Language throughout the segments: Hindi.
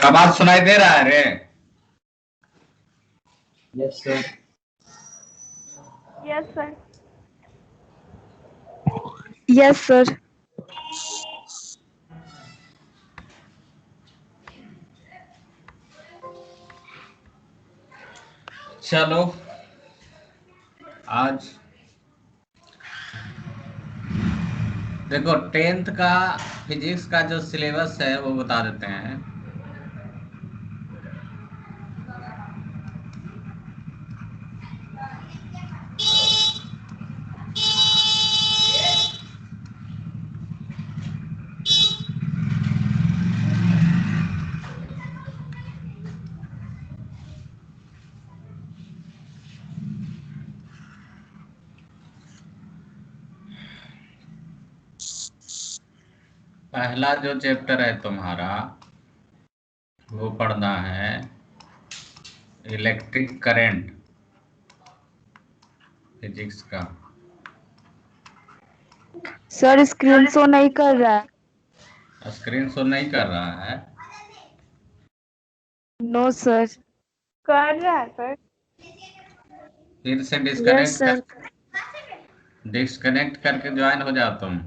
आवाज सुनाई दे रहा है रे? Yes sir. Yes sir. Yes sir. चलो आज देखो 10th का फिजिक्स का जो सिलेबस है वो बता देते हैं। पहला जो चैप्टर है तुम्हारा वो पढ़ना है इलेक्ट्रिक करंट फिजिक्स का। सर स्क्रीन शो नहीं कर रहा है। स्क्रीन शो नहीं कर रहा है? No sir. कर रहा है सर। फिर से यस सर। डिस्कनेक्ट करके ज्वाइन हो जाओ तुम,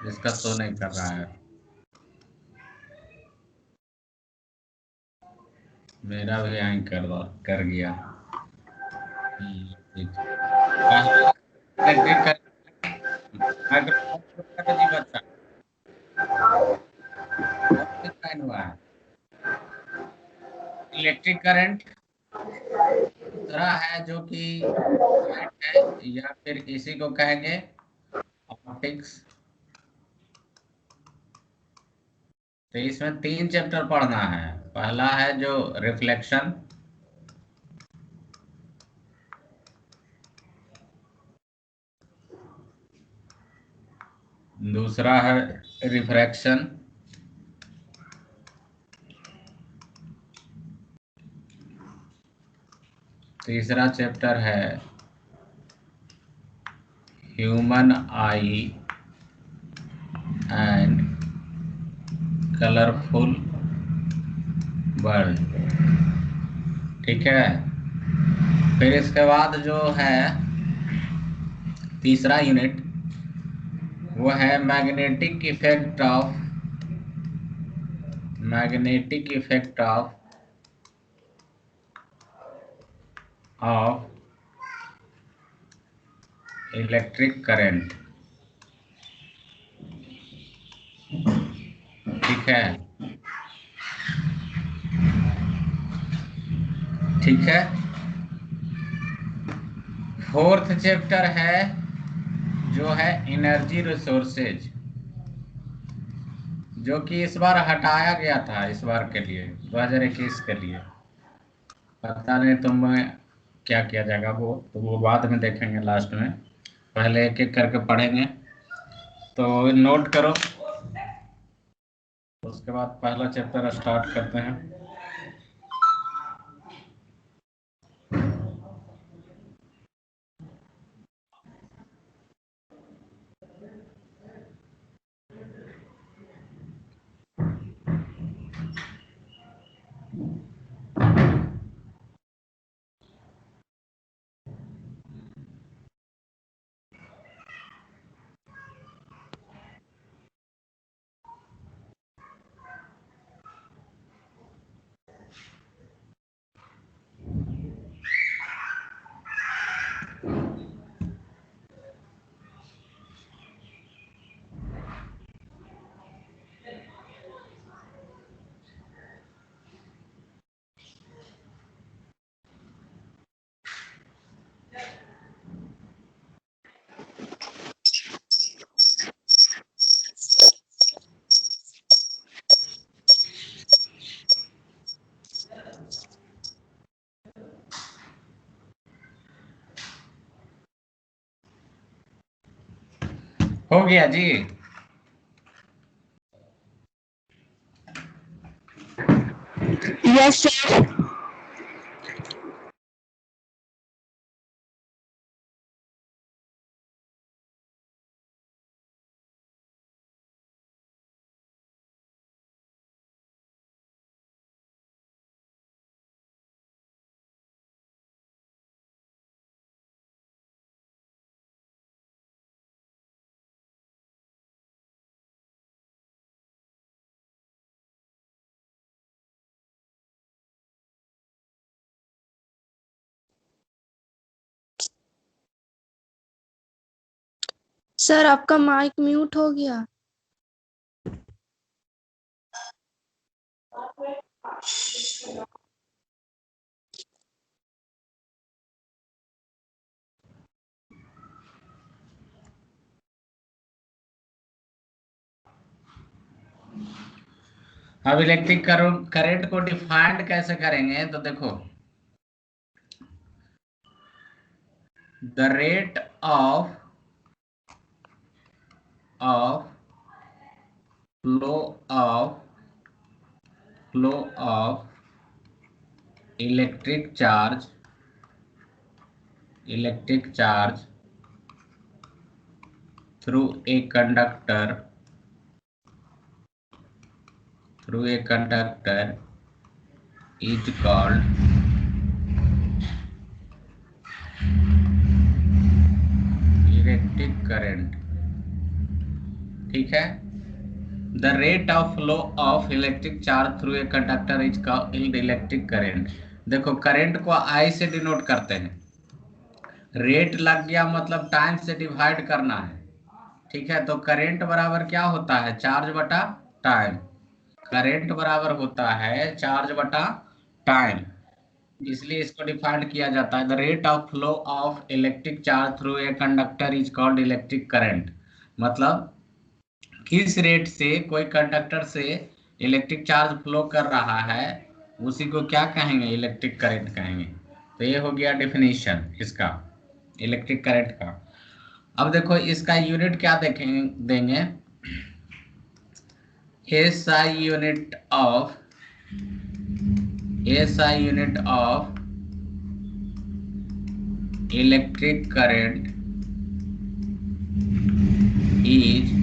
जिसका शो नहीं कर रहा है। मेरा भी यहीं कर गया। इलेक्ट्रिक जी बच्चा हुआ है। इलेक्ट्रिक करंट दूसरा है जो कि है, या फिर इसी को कहेंगे ऑप्टिक्स। तो इसमें 3 चैप्टर पढ़ना है। पहला है जो रिफ्लेक्शन, दूसरा है रिफ्रैक्शन, तीसरा चैप्टर है human I and colourful world. ठीक है। फिर इसके बाद जो है तीसरा यूनिट वो है magnetic effect of electric current. ठीक है। ठीक है। फोर्थ चैप्टर है जो है एनर्जी रिसोर्सेज, जो कि इस बार हटाया गया था, इस बार के लिए 2021 के लिए। पता नहीं तुम्हें क्या किया जाएगा, वो बाद में देखेंगे लास्ट में। पहले एक एक करके पढ़ेंगे, तो नोट करो। उसके बाद पहला चैप्टर स्टार्ट करते हैं। हो गया जी। Yes sir. सर आपका माइक म्यूट हो गया। अब इलेक्ट्रिक करंट को डिफाइंड कैसे करेंगे, तो देखो the rate of flow of electric charge through a conductor is called electric current. ठीक है, the rate of flow of electric charge through a conductor is called electric current. देखो करंट को आई से डिनोट करते हैं, रेट लग गया मतलब टाइम से डिवाइड करना है। ठीक है, तो करंट बराबर क्या होता है, चार्ज बटा टाइम। करंट बराबर होता है चार्ज बटा टाइम, इसलिए इसको डिफाइंड किया जाता है the rate of flow of electric charge through a conductor is called electric current. मतलब किस रेट से कोई कंडक्टर से इलेक्ट्रिक चार्ज फ्लो कर रहा है उसी को क्या कहेंगे, इलेक्ट्रिक करंट कहेंगे। तो ये हो गया डेफिनेशन इसका इलेक्ट्रिक करंट का। अब देखो इसका यूनिट क्या देंगे, SI unit of electric current is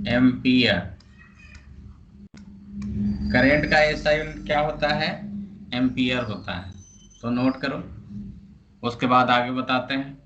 ampere. Current का एसआई यूनिट क्या होता है, एम्पियर होता है। तो नोट करो, उसके बाद आगे बताते हैं।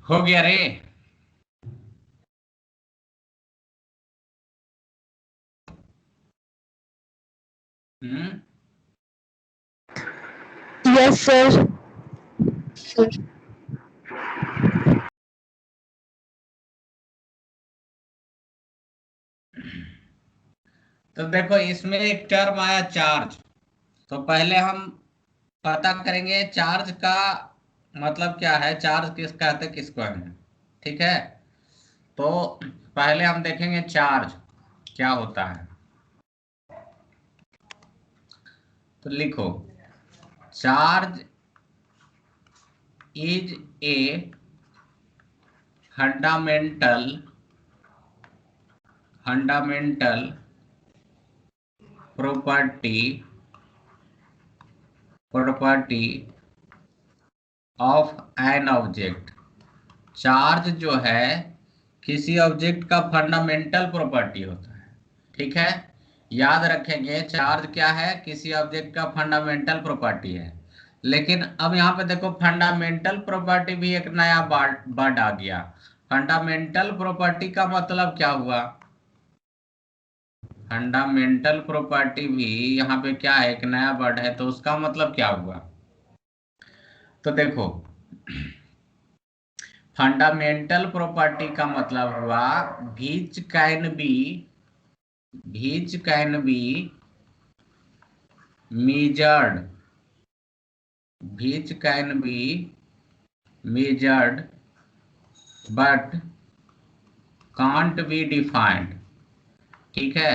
हो गया रे। Yes sir. तो देखो इसमें एक टर्म आया चार्ज, तो पहले हम पता करेंगे चार्ज का मतलब क्या है, चार्ज किस कहते किसको है। ठीक है, तो पहले हम देखेंगे चार्ज क्या होता है। तो लिखो charge is a fundamental property of an object. Charge जो है किसी ऑब्जेक्ट का फंडामेंटल प्रॉपर्टी होता है। ठीक है, याद रखेंगे चार्ज क्या है, किसी ऑब्जेक्ट का फंडामेंटल प्रॉपर्टी है। लेकिन अब यहाँ पे देखो फंडामेंटल प्रॉपर्टी भी एक नया वर्ड आ गया। फंडामेंटल प्रॉपर्टी का मतलब क्या हुआ? फंडामेंटल प्रॉपर्टी भी यहाँ पे क्या है, एक नया वर्ड है, तो उसका मतलब क्या हुआ? तो देखो, फंडामेंटल प्रॉपर्टी का मतलब हुआ which can be measured, which can be measured but can't be defined। ठीक है,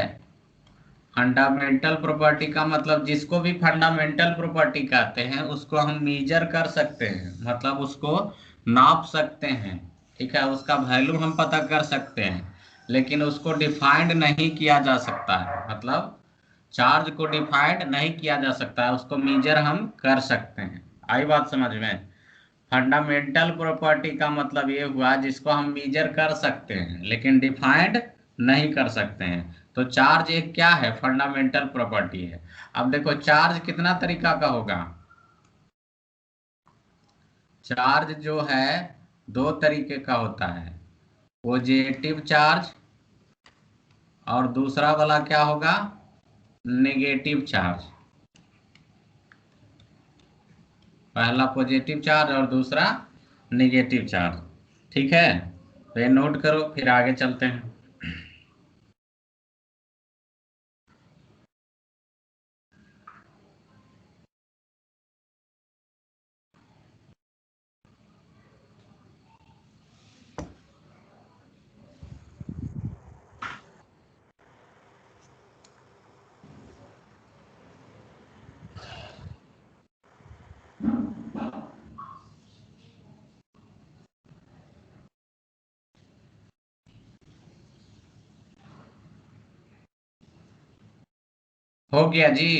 फंडामेंटल प्रॉपर्टी का मतलब जिसको भी फंडामेंटल प्रॉपर्टी कहते हैं उसको हम मेजर कर सकते हैं, मतलब उसको नाप सकते हैं। ठीक है, उसका वैल्यू हम पता कर सकते हैं, लेकिन उसको डिफाइंड नहीं किया जा सकता है। मतलब चार्ज को डिफाइंड नहीं किया जा सकता है, उसको मेजर हम कर सकते हैं। आई बात समझ में? फंडामेंटल प्रॉपर्टी का मतलब ये हुआ जिसको हम मेजर कर सकते हैं लेकिन डिफाइंड नहीं कर सकते हैं। तो चार्ज एक क्या है, फंडामेंटल प्रॉपर्टी है। अब देखो चार्ज कितना तरीका का होगा? चार्ज जो है दो तरीके का होता है, पॉजिटिव चार्ज और दूसरा वाला क्या होगा, नेगेटिव चार्ज। पहला पॉजिटिव चार्ज और दूसरा नेगेटिव चार्ज। ठीक है, तो ये नोट करो, फिर आगे चलते हैं। हो गया जी?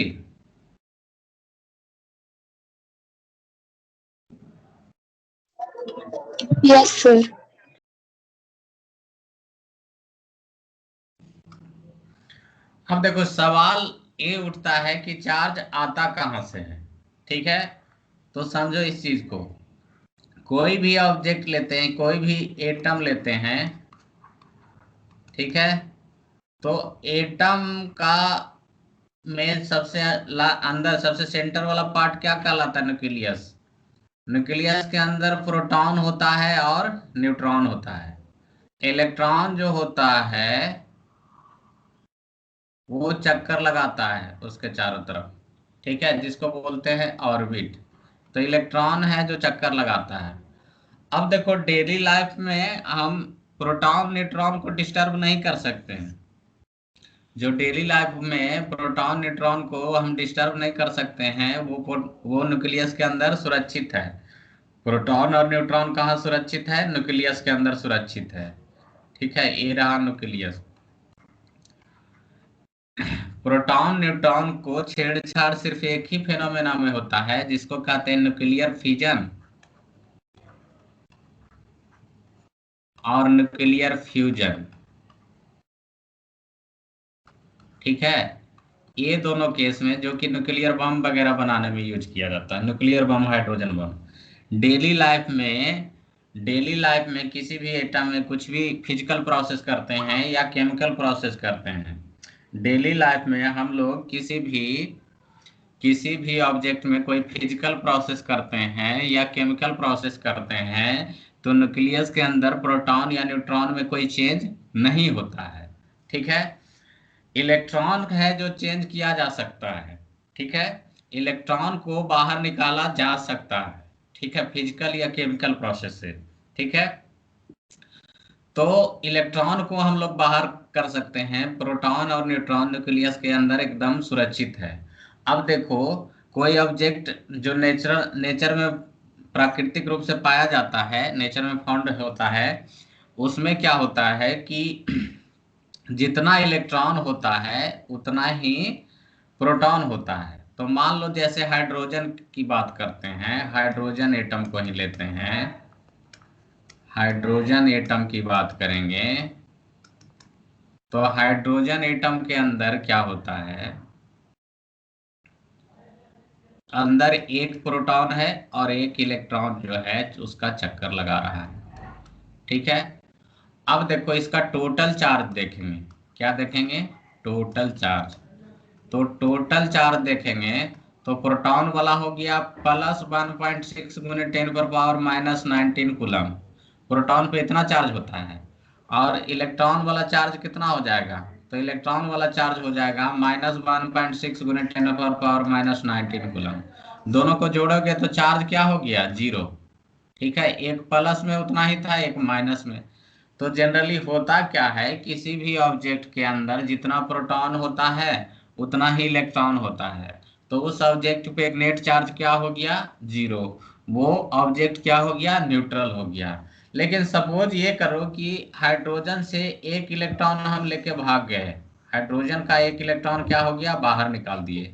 Yes sir. अब देखो सवाल ये उठता है कि चार्ज आता कहाँ से है। ठीक है, तो समझो इस चीज को। कोई भी ऑब्जेक्ट लेते हैं, कोई भी एटम लेते हैं, ठीक है, तो एटम का में सबसे अंदर सबसे सेंटर वाला पार्ट क्या कहलाता है, न्यूक्लियस। न्यूक्लियस के अंदर प्रोटॉन होता है और न्यूट्रॉन होता है। इलेक्ट्रॉन जो होता है वो चक्कर लगाता है उसके चारों तरफ, ठीक है, जिसको बोलते हैं ऑर्बिट। तो इलेक्ट्रॉन है जो चक्कर लगाता है। अब देखो डेली लाइफ में हम प्रोटॉन न्यूट्रॉन को डिस्टर्ब नहीं कर सकते हैं। जो डेली लाइफ में प्रोटॉन न्यूट्रॉन को हम डिस्टर्ब नहीं कर सकते हैं, वो न्यूक्लियस के अंदर सुरक्षित है। प्रोटॉन और न्यूट्रॉन कहाँ सुरक्षित है, न्यूक्लियस के अंदर सुरक्षित है। ठीक है, ये रहा न्यूक्लियस। प्रोटॉन न्यूट्रॉन को छेड़छाड़ सिर्फ एक ही फेनोमेना में होता है जिसको कहते हैं न्यूक्लियर फिजन और न्यूक्लियर फ्यूजन। ठीक है, ये दोनों केस में जो कि न्यूक्लियर बम वगैरह बनाने में यूज किया जाता है, nuclear bomb, hydrogen bomb. Daily life में डेली लाइफ में किसी भी एटम में कुछ भी फिजिकल प्रोसेस करते हैं या केमिकल प्रोसेस करते हैं, डेली लाइफ में हम लोग किसी भी ऑब्जेक्ट में कोई फिजिकल प्रोसेस करते हैं या केमिकल प्रोसेस करते हैं, तो न्यूक्लियस के अंदर प्रोटॉन या न्यूट्रॉन में कोई चेंज नहीं होता है। ठीक है, इलेक्ट्रॉन है जो चेंज किया जा सकता है। ठीक है, इलेक्ट्रॉन को बाहर निकाला जा सकता है, ठीक है, फिजिकल या केमिकल प्रोसेस से। ठीक है, तो इलेक्ट्रॉन को हम लोग बाहर कर सकते हैं, प्रोटॉन और न्यूट्रॉन न्यूक्लियस के अंदर एकदम सुरक्षित है। अब देखो कोई ऑब्जेक्ट जो नेचर में प्राकृतिक रूप से पाया जाता है, नेचर में फाउंड होता है, उसमें क्या होता है कि जितना इलेक्ट्रॉन होता है उतना ही प्रोटॉन होता है। तो मान लो जैसे हाइड्रोजन की बात करते हैं, हाइड्रोजन एटम को ही लेते हैं, हाइड्रोजन एटम की बात करेंगे, तो हाइड्रोजन एटम के अंदर क्या होता है, अंदर एक प्रोटॉन है और एक इलेक्ट्रॉन जो है उसका चक्कर लगा रहा है। ठीक है, अब देखो इसका टोटल चार्ज देखेंगे। क्या देखेंगे? Total charge. तो टोटल चार्ज देखेंगे तो प्रोटॉन वाला हो गया +1.6 गुने 10⁻⁻19 कूलम। प्रोटॉन पे इतना चार्ज होता है। और इलेक्ट्रॉन वाला चार्ज कितना हो जाएगा? तो इलेक्ट्रॉन वाला चार्ज हो जाएगा -1.6 गुने 10⁻⁻19 कूलम। दोनों को जोड़ोगे तो चार्ज क्या हो गया? 0। ठीक है, एक प्लस में उतना ही था, एक माइनस में। तो जनरली होता क्या है, किसी भी ऑब्जेक्ट के अंदर जितना प्रोटॉन होता है उतना ही इलेक्ट्रॉन होता है। तो उस ऑब्जेक्ट पे एक नेट चार्ज क्या हो गया? 0। वो ऑब्जेक्ट क्या हो गया? न्यूट्रल हो गया। लेकिन सपोज ये करो कि हाइड्रोजन से एक इलेक्ट्रॉन हम लेके भाग गए। हाइड्रोजन का एक इलेक्ट्रॉन क्या हो गया? बाहर निकाल दिए।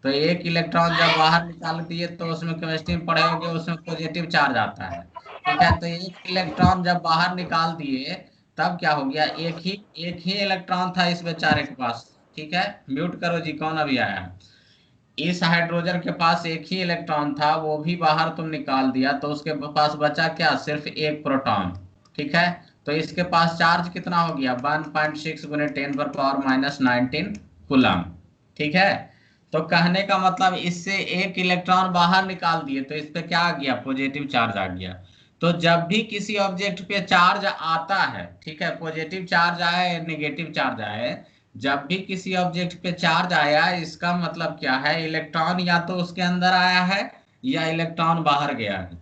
तो एक इलेक्ट्रॉन जब बाहर निकाल दिए तो उसमें केमिस्ट्री में पढ़े होंगे, उसमें पॉजिटिव चार्ज आता है। ठीक है, तो एक इलेक्ट्रॉन जब बाहर निकाल दिए तब क्या हो गया? एक ही इलेक्ट्रॉन था इस बेचारे के पास। ठीक है, म्यूट करो जी, कौन अभी आया? इस हाइड्रोजन के पास एक ही इलेक्ट्रॉन था, वो भी बाहर तुम निकाल दिया तो उसके पास बचा क्या? सिर्फ एक प्रोटॉन। ठीक है, तो इसके पास चार्ज कितना हो गया? 1.6 गुने 10⁻⁻19 कूलम। ठीक है, तो कहने का मतलब इससे एक इलेक्ट्रॉन बाहर निकाल दिए तो इस पे क्या आ गया? पॉजिटिव चार्ज आ गया। तो जब भी किसी ऑब्जेक्ट पे चार्ज आता है, ठीक है, पॉजिटिव चार्ज आए नेगेटिव चार्ज आए, जब भी किसी ऑब्जेक्ट पे चार्ज आया इसका मतलब क्या है? इलेक्ट्रॉन या तो उसके अंदर आया है या इलेक्ट्रॉन बाहर गया है।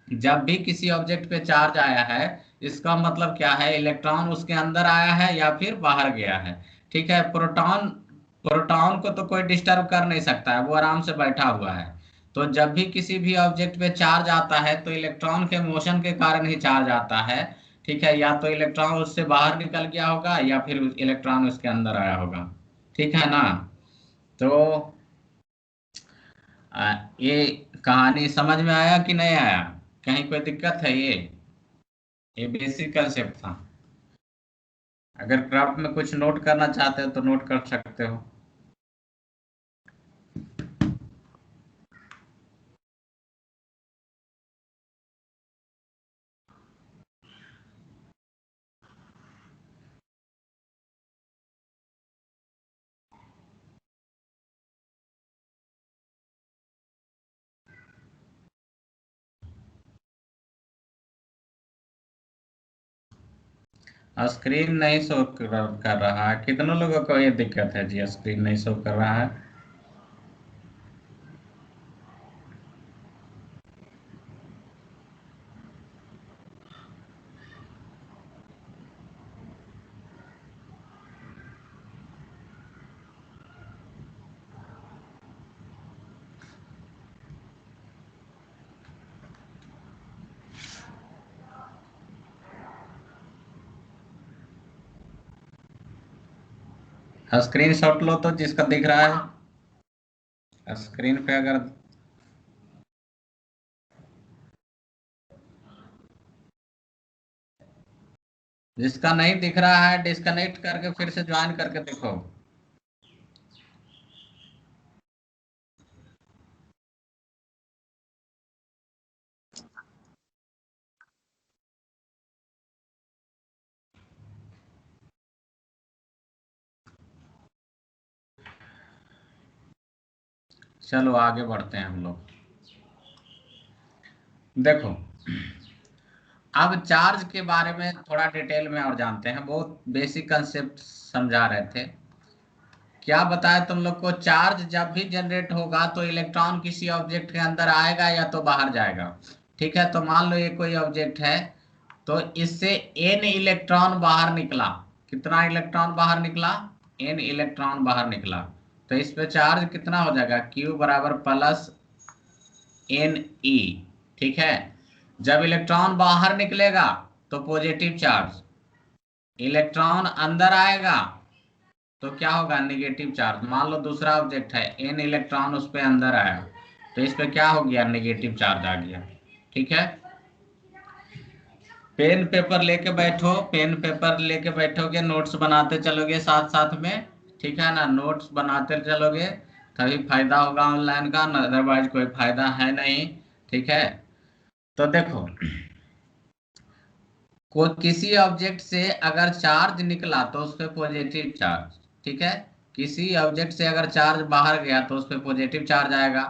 जब भी किसी ऑब्जेक्ट पे चार्ज आया है इसका मतलब क्या है? इलेक्ट्रॉन उसके अंदर आया है या फिर बाहर गया है। ठीक है, प्रोटॉन प्रोटॉन को तो कोई डिस्टर्ब कर नहीं सकता है, वो आराम से बैठा हुआ है। तो जब भी किसी भी ऑब्जेक्ट पे चार्ज आता है तो इलेक्ट्रॉन के मोशन के कारण ही चार्ज आता है। ठीक है, या तो इलेक्ट्रॉन उससे बाहर निकल गया होगा या फिर इलेक्ट्रॉन उसके अंदर आया होगा। ठीक है ना? तो ये कहानी समझ में आया कि नहीं आया? कहीं कोई दिक्कत है? ये बेसिक कंसेप्ट था। अगर क्राफ्ट में कुछ नोट करना चाहते हो तो नोट कर सकते हो। स्क्रीन नहीं शो कर रहा है। कितनों लोगों को ये दिक्कत है जी? स्क्रीन नहीं शो कर रहा है। स्क्रीन शॉट लो तो जिसका दिख रहा है स्क्रीन पे। अगर जिसका नहीं दिख रहा है डिस्कनेक्ट करके फिर से ज्वाइन करके देखो। चलो आगे बढ़ते हैं हम लोग। देखो, अब चार्ज के बारे में थोड़ा डिटेल में और जानते हैं। बहुत बेसिक कंसेप्ट समझा रहे थे। क्या बताया तुम लोग को? चार्ज जब भी जनरेट होगा तो इलेक्ट्रॉन किसी ऑब्जेक्ट के अंदर आएगा या तो बाहर जाएगा। ठीक है, तो मान लो ये कोई ऑब्जेक्ट है तो इससे n इलेक्ट्रॉन बाहर निकला। कितना इलेक्ट्रॉन बाहर निकला? n इलेक्ट्रॉन बाहर निकला। तो इस पे चार्ज कितना हो जाएगा? Q बराबर +Ne। ठीक है, जब इलेक्ट्रॉन बाहर निकलेगा तो पॉजिटिव चार्ज, इलेक्ट्रॉन अंदर आएगा तो क्या होगा? Negative charge. मान लो दूसरा ऑब्जेक्ट है, n इलेक्ट्रॉन उस पे अंदर आया तो इस पे क्या हो गया? नेगेटिव चार्ज आ गया। ठीक है, पेन पेपर लेके बैठो, पेन पेपर लेके बैठोगे, नोट्स बनाते चलोगे साथ साथ में। ठीक है ना? नोट्स बनाते चलोगे तभी फायदा होगा ऑनलाइन का, अदरवाइज कोई फायदा है नहीं। ठीक है, तो देखो कोई किसी ऑब्जेक्ट से अगर चार्ज निकला तो उस पर पॉजिटिव चार्ज, ठीक है, किसी ऑब्जेक्ट से अगर चार्ज बाहर गया तो उस पर पॉजिटिव चार्ज आएगा,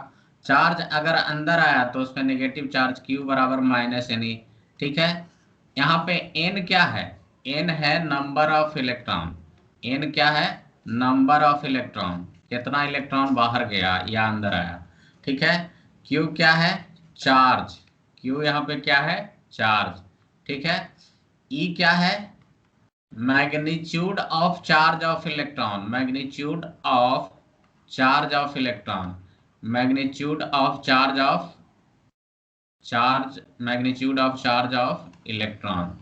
चार्ज अगर अंदर आया तो उस पर नेगेटिव चार्ज, Q बराबर माइनस एन ई। ठीक है, यहाँ पे n क्या है, n है नंबर ऑफ इलेक्ट्रॉन, n क्या है, नंबर ऑफ इलेक्ट्रॉन, कितना इलेक्ट्रॉन बाहर गया या अंदर आया। ठीक है, Q क्या है, चार्ज, Q यहाँ पे क्या है, चार्ज। ठीक है, E क्या है, magnitude of charge of electron, magnitude of charge of electron, magnitude of charge of charge, magnitude of charge of electron.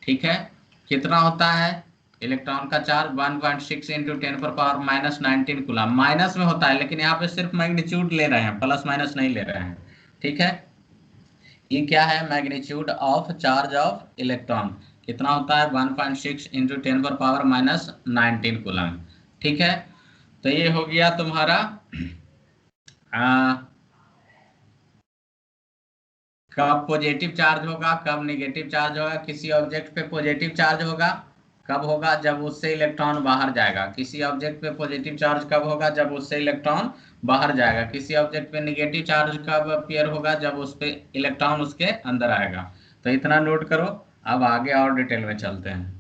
ठीक है, कितना होता है इलेक्ट्रॉन का चार्ज, 1.6 इंटू 10⁻⁻19 कूलम, माइनस में होता है लेकिन यहाँ पे सिर्फ मैग्नीट्यूड ले रहे हैं, प्लस माइनस नहीं ले रहे हैं। ठीक है, ये क्या है, magnitude of charge of electron, कितना होता है 1.6 इंटू 10⁻⁻19 कूलम। ठीक है, तो ये हो गया तुम्हारा कब पॉजिटिव चार्ज होगा, कब नेगेटिव चार्ज होगा, किसी ऑब्जेक्ट पे पॉजिटिव चार्ज होगा कब होगा, जब उससे इलेक्ट्रॉन बाहर जाएगा, किसी ऑब्जेक्ट पे पॉजिटिव चार्ज कब होगा, जब उससे इलेक्ट्रॉन बाहर जाएगा, किसी ऑब्जेक्ट पे नेगेटिव चार्ज कब अपीयर होगा, जब उस पे इलेक्ट्रॉन उसके अंदर आएगा। तो इतना नोट करो, अब आगे और डिटेल में चलते हैं।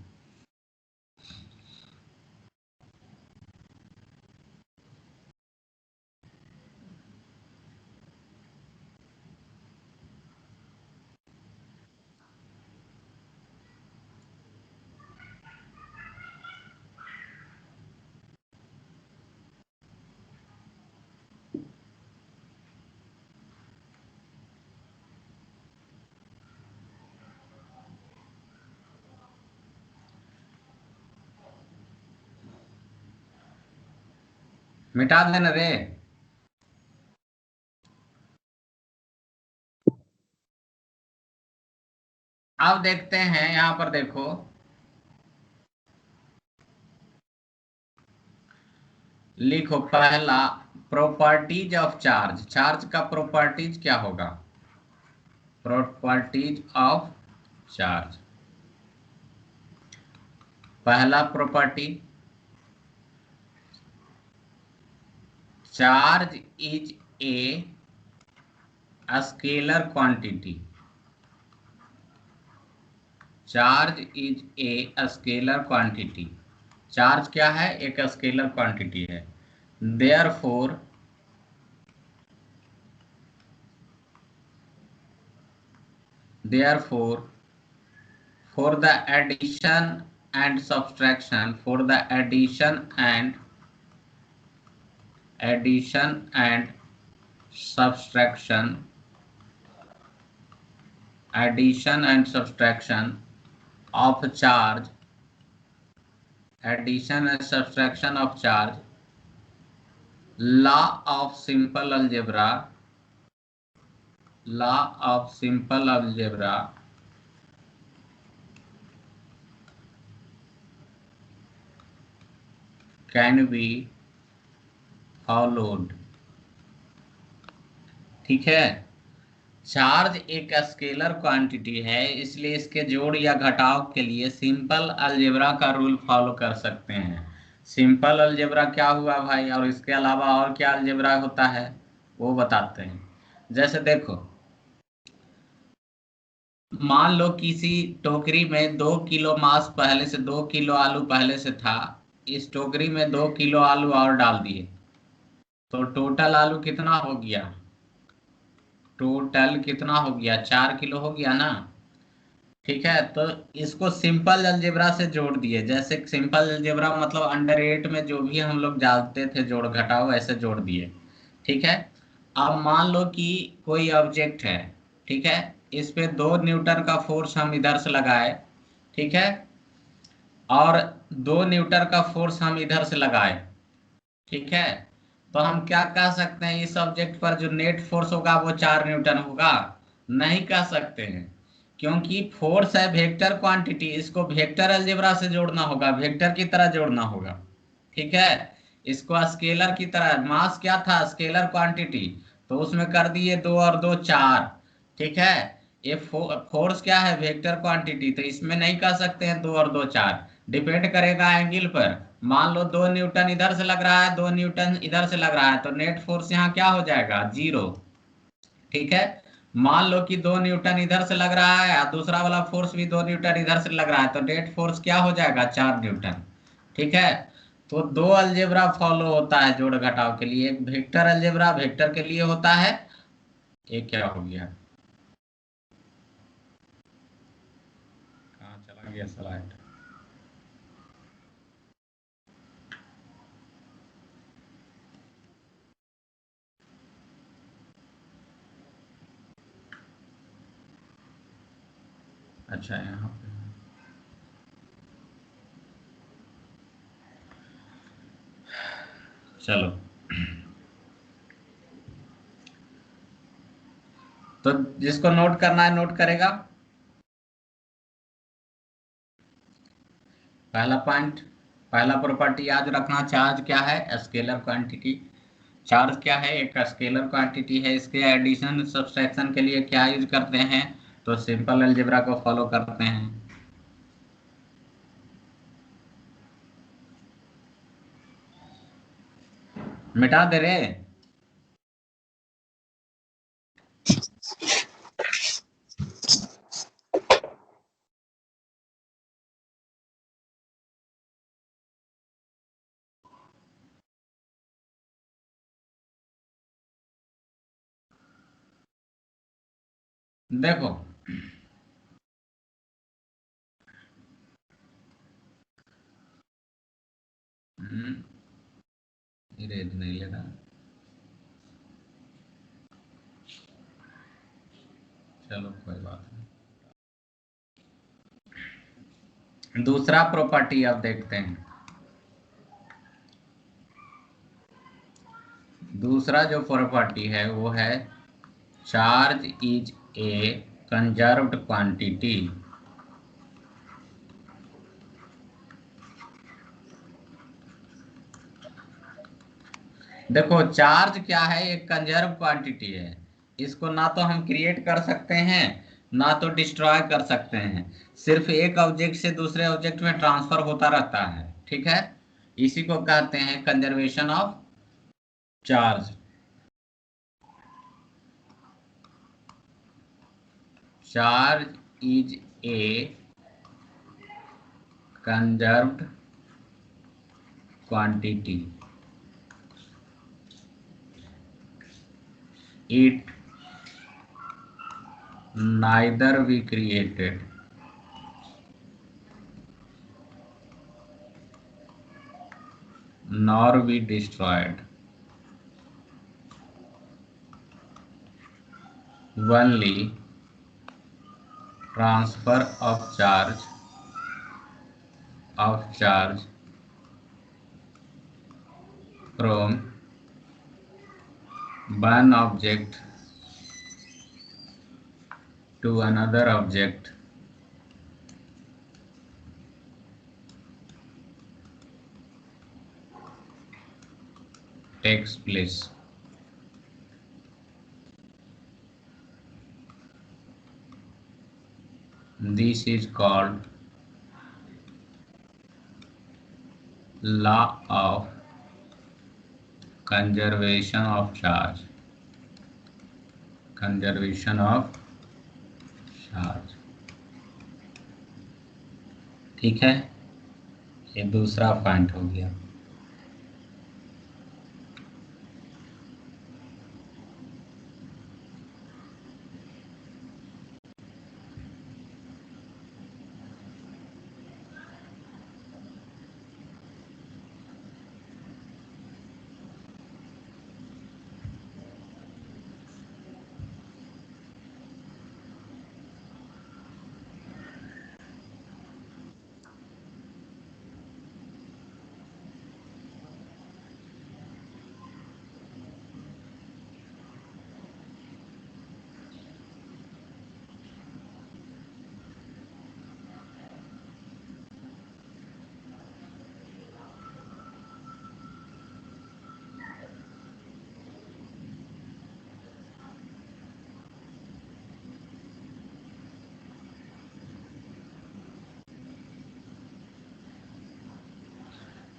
मिटा देना रे। अब देखते हैं, यहां पर देखो लिखो पहला प्रॉपर्टीज ऑफ चार्ज, चार्ज का प्रॉपर्टीज क्या होगा, प्रॉपर्टीज ऑफ चार्ज, पहला property, charge is a scalar quantity, charge is a scalar quantity, charge क्या है, एक स्केलर क्वांटिटी है। Therefore for the addition and subtraction, for the addition and subtraction, addition and subtraction of charge, addition and subtraction of charge, law of simple algebra, law of simple algebra can be followed। ठीक है, चार्ज एक स्केलर क्वांटिटी है, इसलिए इसके जोड़ या घटाव के लिए सिंपल अलजेब्रा का रूल फॉलो कर सकते हैं। सिंपल अलजेब्रा क्या हुआ भाई, और इसके अलावा और क्या अलजेब्रा होता है वो बताते हैं। जैसे देखो, मान लो किसी टोकरी में 2 किलो मांस पहले से, 2 किलो आलू पहले से था, इस टोकरी में 2 किलो आलू और डाल दिए, तो टोटल आलू कितना हो गया, टोटल कितना हो गया, 4 किलो हो गया ना। ठीक है, तो इसको सिंपल अलजेब्रा से जोड़ दिए, जैसे सिंपल अलजेब्रा मतलब अंडर 8 में जो भी हम लोग जानते थे जोड़ घटाव, ऐसे जोड़ दिए। ठीक है, अब मान लो कि कोई ऑब्जेक्ट है, ठीक है, इस पे 2 न्यूटन का फोर्स हम इधर से लगाए, ठीक है, और 2 न्यूटन का फोर्स हम इधर से लगाए। ठीक है, तो हम क्या कह सकते हैं, इस ऑब्जेक्ट पर जो नेट फोर्स होगा वो 4 न्यूटन होगा, नहीं कह सकते हैं, क्योंकि फोर्स है वेक्टर क्वांटिटी, इसको वेक्टर अलजेब्रा से जोड़ना होगा, वेक्टर की तरह जोड़ना होगा। ठीक है, इसको स्केलर की तरह, मास क्या था स्केलर क्वांटिटी, तो उसमें कर दिए 2 और 2 4। ठीक है, ये फोर्स क्या है वेक्टर क्वांटिटी, तो इसमें नहीं कर सकते हैं 2 और 2 4, डिपेंड करेगा एंगल पर। मान लो 2 न्यूटन इधर से लग रहा है, 2 न्यूटन इधर से लग रहा है, तो नेट फोर्स यहाँ क्या हो जाएगा 0। ठीक है, मान लो कि 2 न्यूटन इधर से लग रहा है और दूसरा वाला फोर्स भी 2 न्यूटन इधर से लग रहा है, तो नेट फोर्स क्या हो जाएगा 4 न्यूटन। ठीक है, तो दो अलजेब्रा फॉलो होता है जोड़ घटाव के लिए, एक वेक्टर अलजेब्रा वेक्टर के लिए होता है। एक क्या हो गया, कहाँ चला गया स्लाइड। अच्छा यहाँ पे, चलो तो जिसको नोट करना है नोट करेगा। पहला पॉइंट, पहला प्रॉपर्टी याद रखना, चार्ज क्या है स्केलर क्वांटिटी। चार्ज क्या है एक स्केलर क्वांटिटी है। इसके एडिशन सब्सट्रैक्शन के लिए क्या यूज करते हैं, तो सिंपल अलजेब्रा को फॉलो करते हैं। मिटा दे रे, देखो इरेज नहीं ले रहा, चलो कोई बात नहीं। दूसरा प्रॉपर्टी अब देखते हैं। दूसरा जो प्रॉपर्टी है वो है charge is a conserved quantity. देखो चार्ज क्या है एक कंजर्व क्वांटिटी है, इसको ना तो हम क्रिएट कर सकते हैं ना तो डिस्ट्रॉय कर सकते हैं, सिर्फ एक ऑब्जेक्ट से दूसरे ऑब्जेक्ट में ट्रांसफर होता रहता है। ठीक है, इसी को कहते हैं conservation of charge. Charge is a conserved quantity, it neither be created nor be destroyed, only transfer of charge from one object to another object takes place. This is called law of conservation of charge, conservation of charge। ठीक है, ये दूसरा पॉइंट हो गया।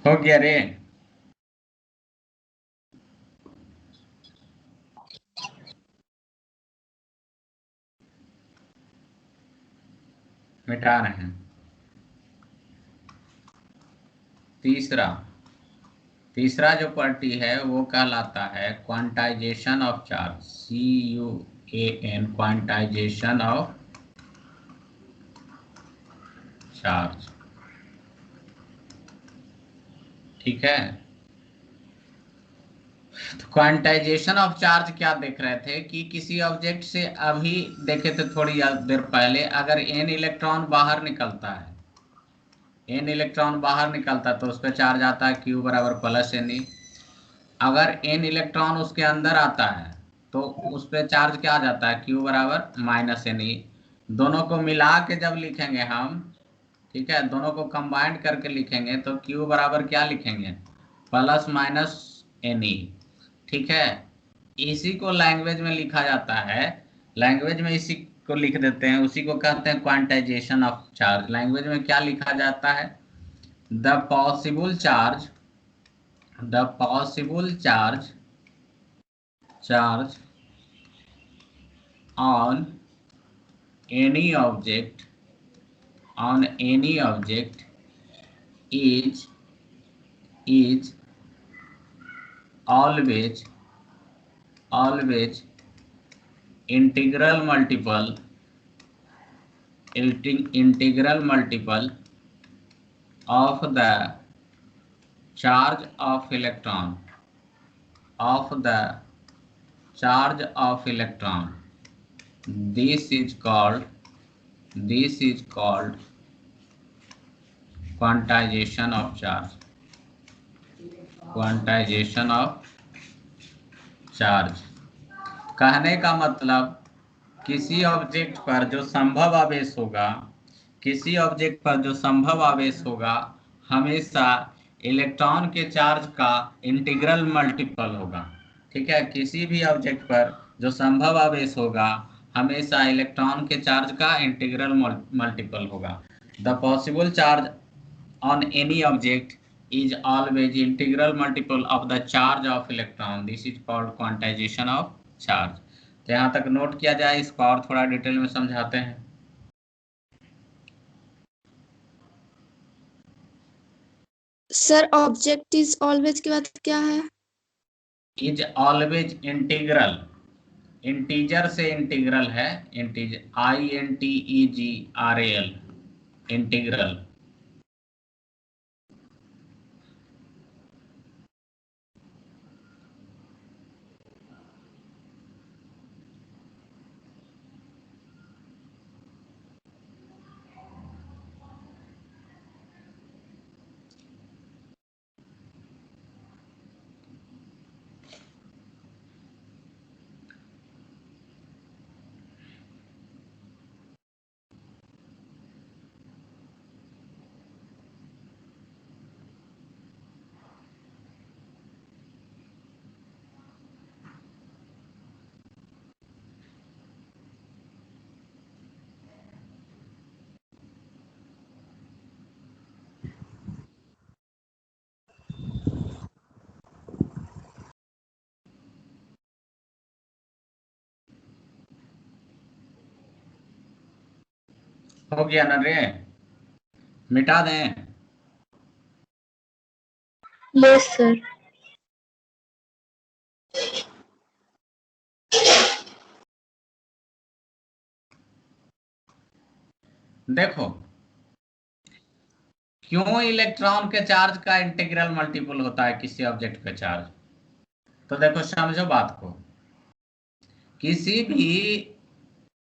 हो गया रे। मिटा रहे हैं। तीसरा जो प्रॉपर्टी है वो कहलाता है quantization of charge, CUAN, quantization of charge. ठीक है, तो क्वांटाइजेशन ऑफ चार्ज क्या देख रहे थे कि किसी ऑब्जेक्ट से अभी देखे थे थोड़ी देर पहले, अगर n इलेक्ट्रॉन बाहर निकलता है, n इलेक्ट्रॉन बाहर निकलता तो उस पर चार्ज आता है Q बराबर प्लस Ne। अगर n इलेक्ट्रॉन उसके अंदर आता है तो उस पर चार्ज क्या आ जाता है, Q बराबर माइनस Ne। दोनों को मिला के जब लिखेंगे हम, ठीक है, दोनों को कंबाइंड करके लिखेंगे तो Q बराबर क्या लिखेंगे, प्लस माइनस Ne। ठीक है, इसी को लैंग्वेज में लिखा जाता है, लैंग्वेज में इसी को लिख देते हैं, उसी को कहते हैं क्वांटाइजेशन ऑफ चार्ज। लैंग्वेज में क्या लिखा जाता है, the possible charge, the possible charge on any object, on any object is always integral multiple of the charge of electron, of the charge of electron. This is called quantization of charge, quantization of charge। कहने का मतलब किसी ऑब्जेक्ट पर जो संभव आवेश होगा, किसी ऑब्जेक्ट पर जो संभव आवेश होगा हमेशा इलेक्ट्रॉन के चार्ज का इंटीग्रल मल्टीपल होगा। ठीक है, किसी भी ऑब्जेक्ट पर जो संभव आवेश होगा हमेशा इलेक्ट्रॉन के चार्ज का इंटीग्रल मल्टीपल होगा। The possible charge on any object is always integral multiple of the charge of electron. This is called quantization of charge। तो यहाँ तक नोट किया जाए, इसको और थोड़ा डिटेल में समझाते हैं। सर ऑब्जेक्ट इज ऑलवेज के बाद क्या है? इज ऑलवेज इंटीग्रल, इंटीजर से इंटीग्रल है, इंटीजर INTEGRAL, इंटीग्रल। हो गया ना रे, मिटा दें? Yes sir. देखो क्यों इलेक्ट्रॉन के चार्ज का इंटीग्रल मल्टीपल होता है किसी ऑब्जेक्ट पे चार्ज, तो देखो समझो बात को, किसी भी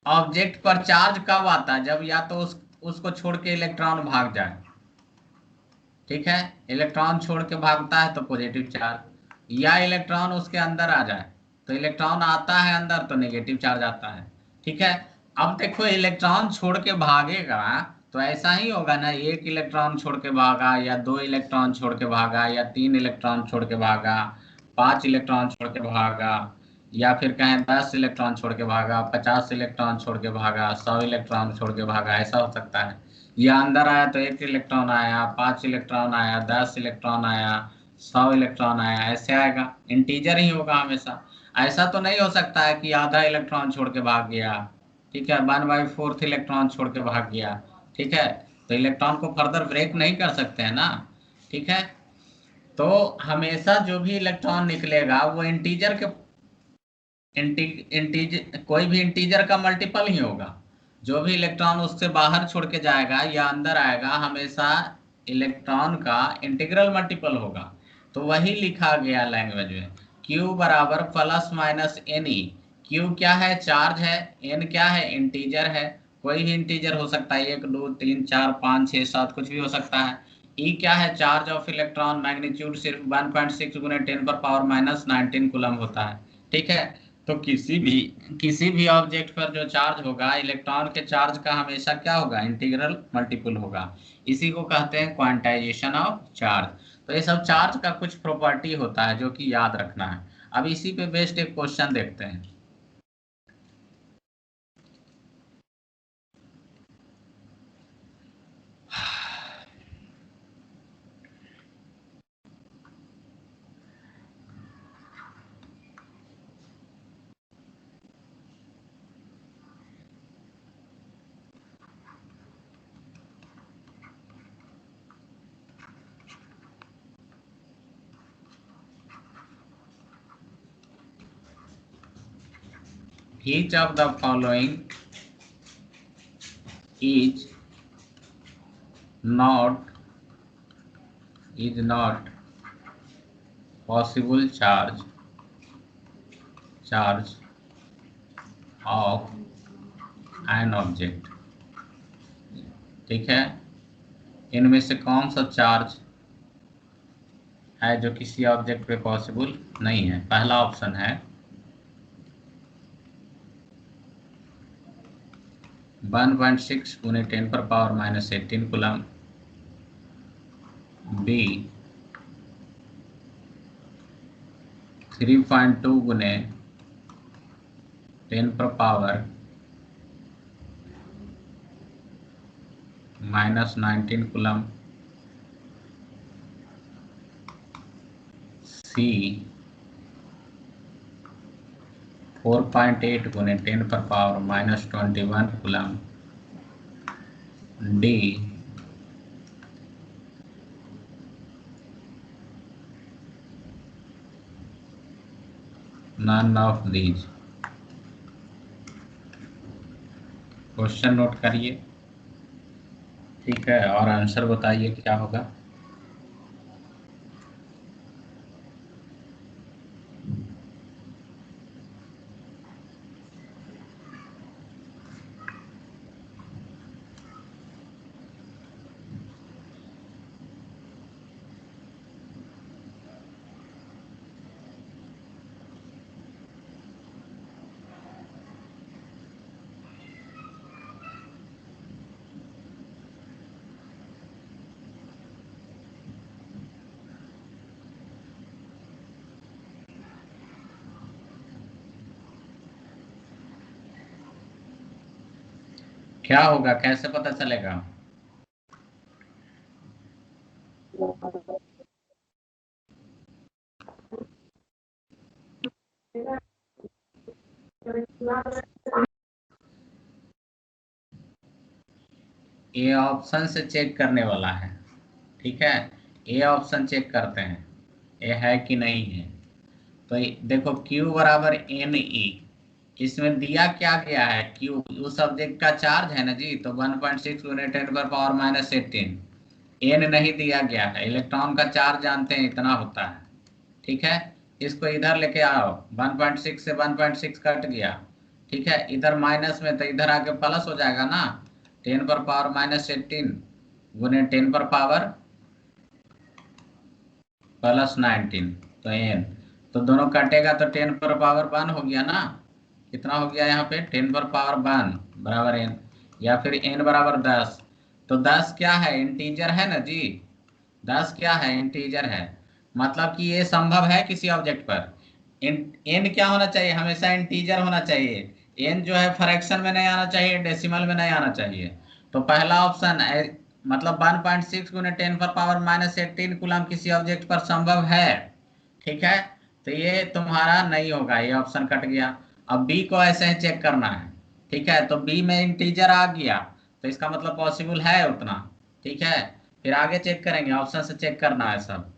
ऑब्जेक्ट पर चार्ज कब आता है, जब या तो उसको छोड़ के इलेक्ट्रॉन भाग जाए। ठीक है, इलेक्ट्रॉन छोड़ के भागता है तो पॉजिटिव चार्ज, या इलेक्ट्रॉन उसके अंदर आ जाए, तो इलेक्ट्रॉन आता है अंदर तो नेगेटिव चार्ज आता है। ठीक है, अब देखो इलेक्ट्रॉन छोड़ के भागेगा तो ऐसा ही होगा ना, एक इलेक्ट्रॉन छोड़ के भागा या 2 इलेक्ट्रॉन छोड़ के भागा या 3 इलेक्ट्रॉन छोड़ के भागा, 5 इलेक्ट्रॉन छोड़ के भागा, या फिर कहें 10 इलेक्ट्रॉन छोड़ के भागा, 50 इलेक्ट्रॉन छोड़ के भागा, 100 इलेक्ट्रॉन छोड़ के भागा, ऐसा हो सकता है। या अंदर आया तो 1 इलेक्ट्रॉन आया, 5 इलेक्ट्रॉन आया, 10 इलेक्ट्रॉन आया, 100 इलेक्ट्रॉन आया, ऐसे आएगा। इंटीजर ही होगा हमेशा। ऐसा तो नहीं हो सकता है कि आधा इलेक्ट्रॉन छोड़ के भाग गया, ठीक है, 1/4 इलेक्ट्रॉन छोड़ के भाग गया, ठीक है, तो इलेक्ट्रॉन को फर्दर ब्रेक नहीं कर सकते हैं ना, ठीक है। तो हमेशा जो भी इलेक्ट्रॉन निकलेगा वो इंटीजर के इंटीजर कोई भी इंटीजर का मल्टीपल ही होगा। जो भी इलेक्ट्रॉन उससे बाहर छोड़ के जाएगा या अंदर आएगा, हमेशा इलेक्ट्रॉन का इंटीग्रल मल्टीपल होगा। तो वही लिखा गया लैंग्वेज में, Q बराबर plus minus N E. Q क्या है? चार्ज है। एन क्या है? इंटीजर है। कोई भी इंटीजर हो सकता है, 1 2 3 4 5 6 7 कुछ भी हो सकता है। ई क्या है? चार्ज ऑफ इलेक्ट्रॉन, मैग्नीट्यूड सिर्फ 1.6 गुने 10 पर पावर माइनस 19 कूलम होता है, ठीक है। तो किसी भी ऑब्जेक्ट पर जो चार्ज होगा, इलेक्ट्रॉन के चार्ज का हमेशा क्या होगा? इंटीग्रल मल्टीपल होगा। इसी को कहते हैं क्वांटाइजेशन ऑफ चार्ज। तो ये सब चार्ज का कुछ प्रॉपर्टी होता है जो कि याद रखना है। अब इसी पे बेस्ड एक क्वेश्चन देखते हैं। Each of the following is not possible charge of an object, ठीक है। इनमें से कौन सा चार्ज है जो किसी ऑब्जेक्ट पे पॉसिबल नहीं है? पहला ऑप्शन है 1.6 गुने 10 पर पावर माइनस 18 कूलम, बी 3.2 गुने 10 पर पावर माइनस 19 कूलम, सी 4.8 गुने 10 पर power minus 21 coulomb, D 'none of these'। Question note करिए, ठीक है, और आंसर बताइए क्या होगा। क्या होगा? कैसे पता चलेगा? ए ऑप्शन से चेक करने वाला है, ठीक है। ए ऑप्शन चेक करते हैं ए है कि नहीं है। तो देखो Q बराबर एन ई, इसमें दिया क्या गया है? Q उस सब्जेक्ट का चार्ज है ना जी, तो 1.6 गुने 10 पर पावर माइनस 18। एन नहीं दिया गया है। इलेक्ट्रॉन का चार्ज जानते हैं इतना होता है, ठीक है। इसको इधर लेके आओ, 1.6 से 1.6 कट गया, ठीक है। इधर माइनस में तो इधर आके प्लस हो जाएगा ना, 10 पर पावर माइनस 18 गुने 10 पर पावर प्लस 19, तो एन, तो दोनों कटेगा तो 10 पर पावर 1 हो गया ना। कितना हो गया यहाँ पे? 10 पर पावर 1 बराबर एन, या फिर एन बराबर 10। तो 10 क्या है? इंटीजर है ना जी। 10 क्या है? इंटीजर है। मतलब कि ये संभव है किसी ऑब्जेक्ट पर। एन क्या होना चाहिए? हमेशा इंटीजर होना चाहिए। एन जो है फ्रैक्शन में नहीं आना चाहिए, डेसिमल में नहीं आना चाहिए। तो पहला ऑप्शन मतलब 1.6 गुने 10⁻⁻18 कूलम किसी ऑब्जेक्ट पर संभव है, ठीक है। तो ये तुम्हारा नहीं होगा, ये ऑप्शन कट गया। अब बी को ऐसे ही चेक करना है, ठीक है। तो बी में इंटीजर आ गया, तो इसका मतलब पॉसिबल है उतना, ठीक है। फिर आगे चेक करेंगे, ऑप्शन से चेक करना है सब।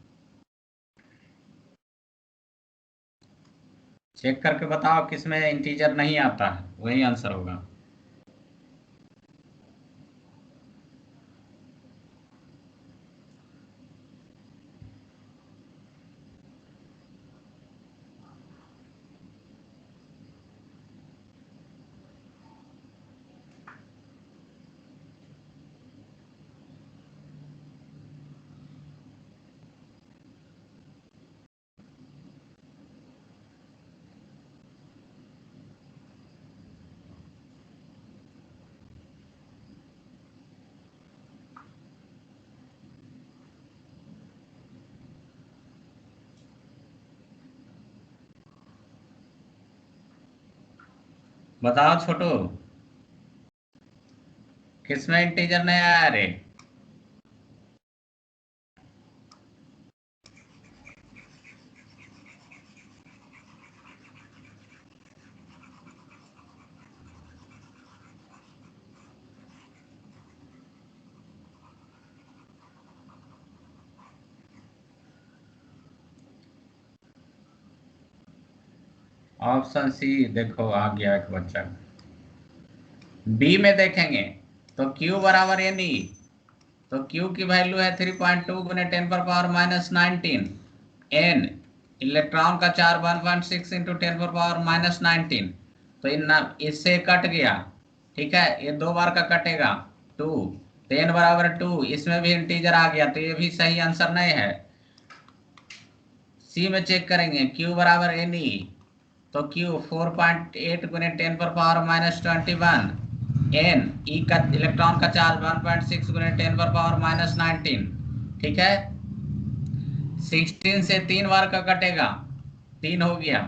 चेक करके बताओ किसमें इंटीजर नहीं आता है, वही आंसर होगा। बताओ छोटू, किसमें इंटीजर नहीं आया रे? ऑप्शन सी देखो आ गया एक बच्चा। बी में देखेंगे तो Q बराबर एन ई, तो Q की वैल्यू है 3.2 गुने 10⁻⁻19। एन इलेक्ट्रॉन का चार्ज 1.6 इंटू 10⁻⁻19। तो इससे कट गया, ठीक है। ये दो बार का कटेगा 2, तो n बराबर 2, इसमें भी इंटीजर आ गया, तो ये भी सही आंसर नहीं है। सी में चेक करेंगे, Q बराबर एन ई, तो Q 4.8 गुने 10⁻⁻21। एन ई का इलेक्ट्रॉन का चार्ज 1.6 गुने 10⁻⁻19, ठीक है। 16 से 3 बार का कटेगा, 3 हो गया,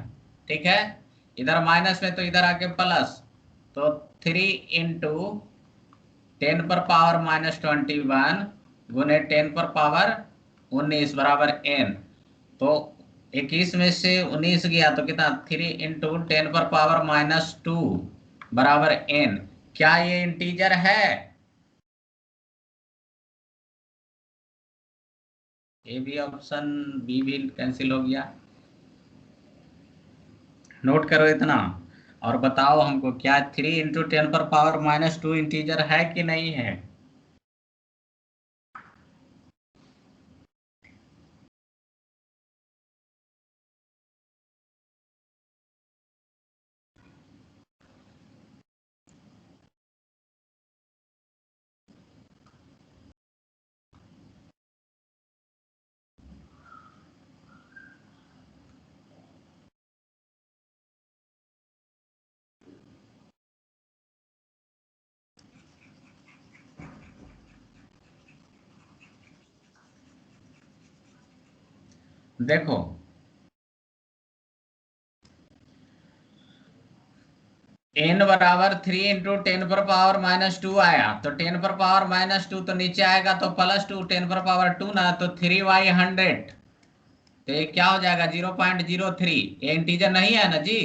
ठीक है। इधर माइनस में तो इधर आके प्लस, तो 3 इंटू 10⁻⁻21 गुने 10⁻19 बराबर n। तो 21 में से 19 गया तो कितना, 3 इंटू 10⁻⁻2 बराबर n। क्या ये इंटीजर है? ए भी ऑप्शन, बी भी कैंसिल हो गया। नोट करो इतना और बताओ हमको, क्या 3 इंटू 10⁻⁻2 इंटीजर है कि नहीं है? देखो n बराबर 3 इंटू 10⁻⁻2 आया, तो 10⁻⁻2 तो नीचे आएगा तो +2, 10⁻2 ना, तो 3/100। तो ये क्या हो जाएगा, 0.03। ये इंटीजर नहीं है ना जी।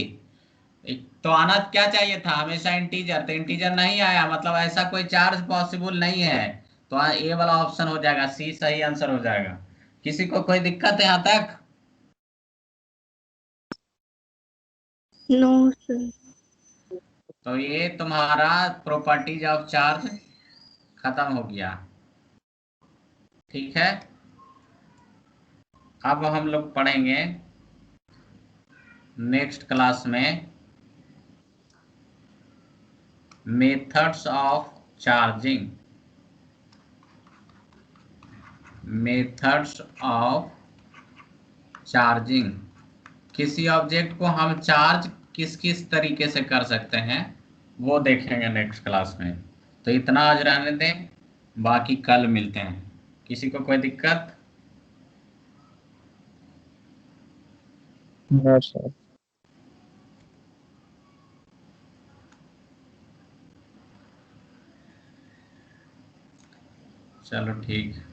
तो आना क्या चाहिए था हमेशा इंटीजर, तो इंटीजर नहीं आया, मतलब ऐसा कोई चार्ज पॉसिबल नहीं है। तो ये वाला ऑप्शन हो जाएगा, सी सही आंसर हो जाएगा। किसी को कोई दिक्कत है यहाँ तक? No sir. तो ये तुम्हारा प्रॉपर्टीज ऑफ चार्ज खत्म हो गया, ठीक है। अब हम लोग पढ़ेंगे नेक्स्ट क्लास में methods of charging, methods of charging. किसी ऑब्जेक्ट को हम चार्ज किस किस तरीके से कर सकते हैं वो देखेंगे नेक्स्ट क्लास में। तो इतना आज रहने दें, बाकी कल मिलते हैं। किसी को कोई दिक्कत? No sir. चलो ठीक है।